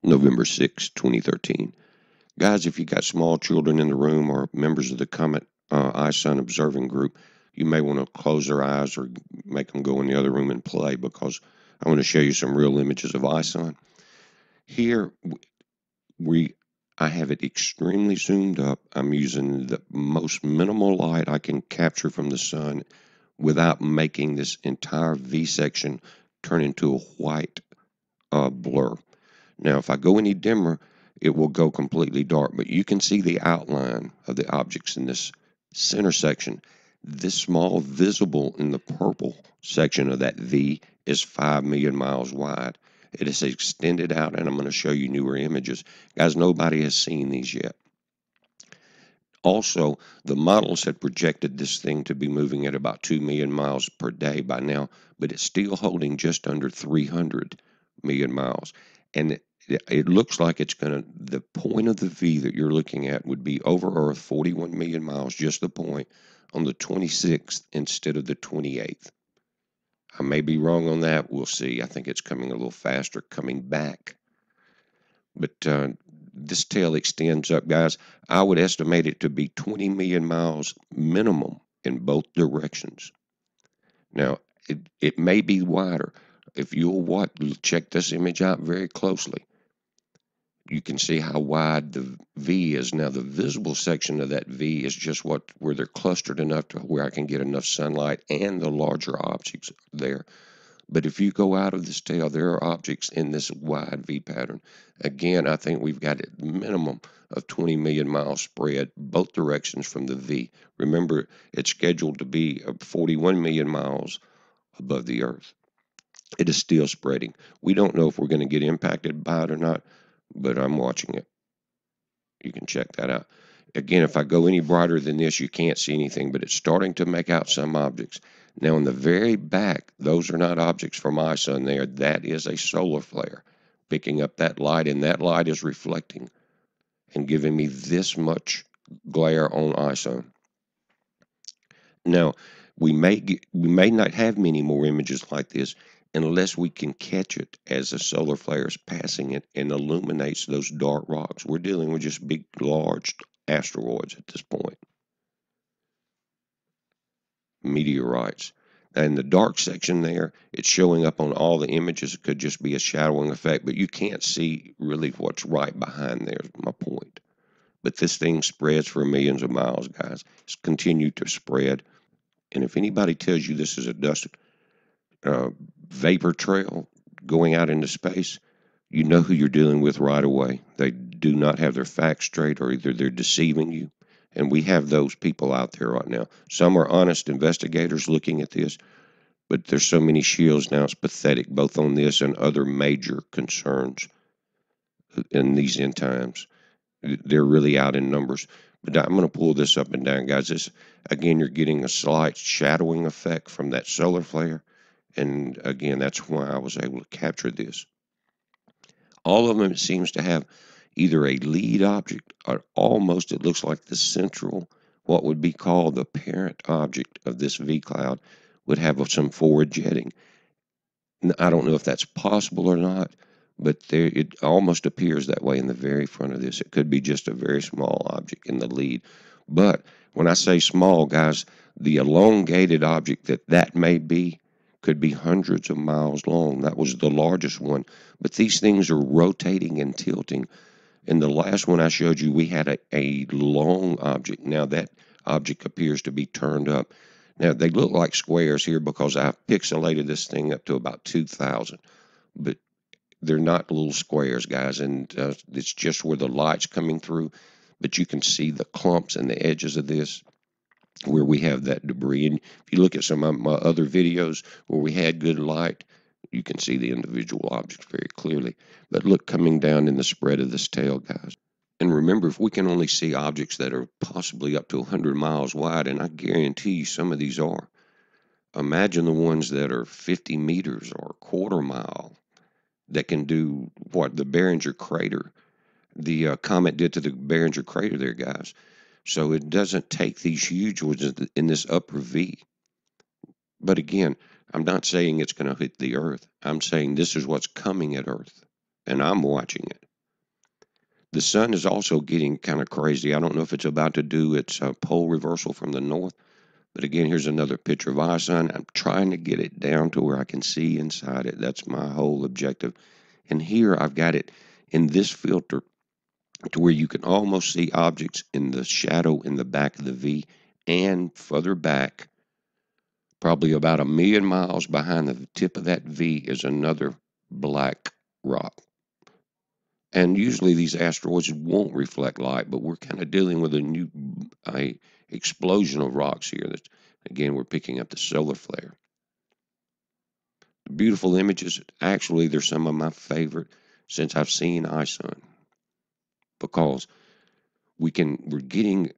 November 6, 2013. Guys, if you got small children in the room or members of the Comet Ison observing group, you may want to close their eyes or make them go in the other room and play, because I want to show you some real images of Ison. Here, we I have it extremely zoomed up. I'm using the most minimal light I can capture from the sun without making this entire V section turn into a white blur. Now, if I go any dimmer, it will go completely dark, but you can see the outline of the objects in this center section. This small visible in the purple section of that V is 5 million miles wide. It is extended out, and I'm going to show you newer images. Guys, nobody has seen these yet. Also, the models had projected this thing to be moving at about 2 million miles per day by now, but it's still holding just under 300 million miles. And it looks like it's going to, the point of the V that you're looking at would be over Earth, 41 million miles, just the point, on the 26th instead of the 28th. I may be wrong on that. We'll see. I think it's coming a little faster coming back. But this tail extends up, guys. I would estimate it to be 20 million miles minimum in both directions. Now, it may be wider. If you'll check this image out very closely, you can see how wide the V is. Now, the visible section of that V is just where they're clustered enough to where I can get enough sunlight and the larger objects there. But if you go out of this tail, there are objects in this wide V pattern. Again, I think we've got a minimum of 20 million miles spread both directions from the V. Remember, it's scheduled to be 41 million miles above the Earth. It is still spreading. We don't know if we're going to get impacted by it or not, but I'm watching it. You can check that out. Again, if I go any brighter than this, you can't see anything, but it's starting to make out some objects. Now, in the very back, those are not objects from Ison there. That is a solar flare picking up that light, and that light is reflecting and giving me this much glare on Ison. Now, we may not have many more images like this unless we can catch it as a solar flare is passing it and illuminates those dark rocks. We're dealing with just big, large asteroids at this point, meteorites. And the dark section there, it's showing up on all the images. It could just be a shadowing effect, but you can't see really what's right behind there, is my point. But this thing spreads for millions of miles, guys. It's continued to spread. And if anybody tells you this is a dust vapor trail going out into space, you know who you're dealing with right away. They do not have their facts straight, or either they're deceiving you. And we have those people out there right now. Some are honest investigators looking at this, but there's so many shields now, it's pathetic, both on this and other major concerns in these end times. They're really out in numbers. But I'm going to pull this up and down, guys. This, again, you're getting a slight shadowing effect from that solar flare. And again, that's why I was able to capture this. All of them, it seems to have either a lead object or almost, it looks like the central, what would be called the parent object of this V cloud would have some forward jetting. I don't know if that's possible or not, but there, it almost appears that way in the very front of this. It could be just a very small object in the lead. But when I say small, guys, the elongated object that may be could be hundreds of miles long. That was the largest one. But these things are rotating and tilting. In the last one I showed you, we had a long object. Now that object appears to be turned up. Now they look like squares here because I've pixelated this thing up to about 2,000. But they're not little squares, guys, and it's just where the light's coming through. But you can see the clumps and the edges of this where we have that debris. And if you look at some of my other videos where we had good light, you can see the individual objects very clearly. But look, coming down in the spread of this tail, guys. And remember, if we can only see objects that are possibly up to 100 miles wide, and I guarantee you some of these are, imagine the ones that are 50 meters or a quarter mile that can do what the Behringer crater, the comet did to the Behringer crater there, guys. So it doesn't take these huge ones in this upper V. But again, I'm not saying it's going to hit the Earth. I'm saying this is what's coming at Earth, and I'm watching it. The sun is also getting kind of crazy. I don't know if it's about to do its pole reversal from the north, but again, here's another picture of Ison. I'm trying to get it down to where I can see inside it. That's my whole objective. And here I've got it in this filter to where you can almost see objects in the shadow in the back of the V, and further back, probably about 1,000,000 miles behind the tip of that V, is another black rock. And usually these asteroids won't reflect light, but we're kind of dealing with a explosion of rocks here. That again, we're picking up the solar flare. Beautiful images. Actually, they're some of my favorite since I've seen Ison, because we're getting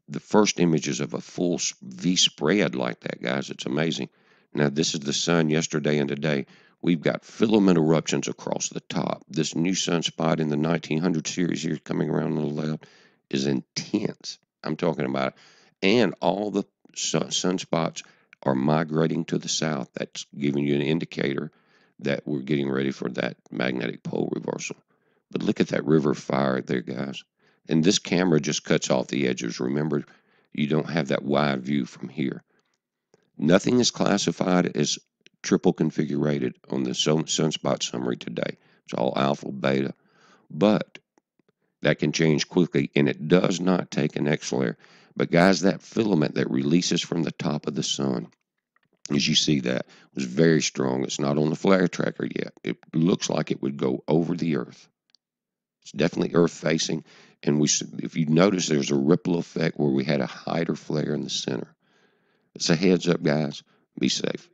the first images of a full V spread like that, guys. It's amazing. Now, this is the sun yesterday and today. We've got filament eruptions across the top. This new sunspot in the 1900 series here coming around on the left is intense. I'm talking about it. And all the sunspots are migrating to the south. That's giving you an indicator that we're getting ready for that magnetic pole reversal. But look at that river of fire there, guys. And this camera just cuts off the edges. Remember, you don't have that wide view from here. Nothing is classified as triple configurated on the sunspot summary today. It's all alpha, beta, but that can change quickly, and it does not take an X-flare. But guys, that filament that releases from the top of the sun, as you see that, was very strong. It's not on the flare tracker yet. It looks like it would go over the Earth. It's definitely Earth facing, and if you notice, there's a ripple effect where we had a hider flare in the center. It's a heads up, guys. Be safe.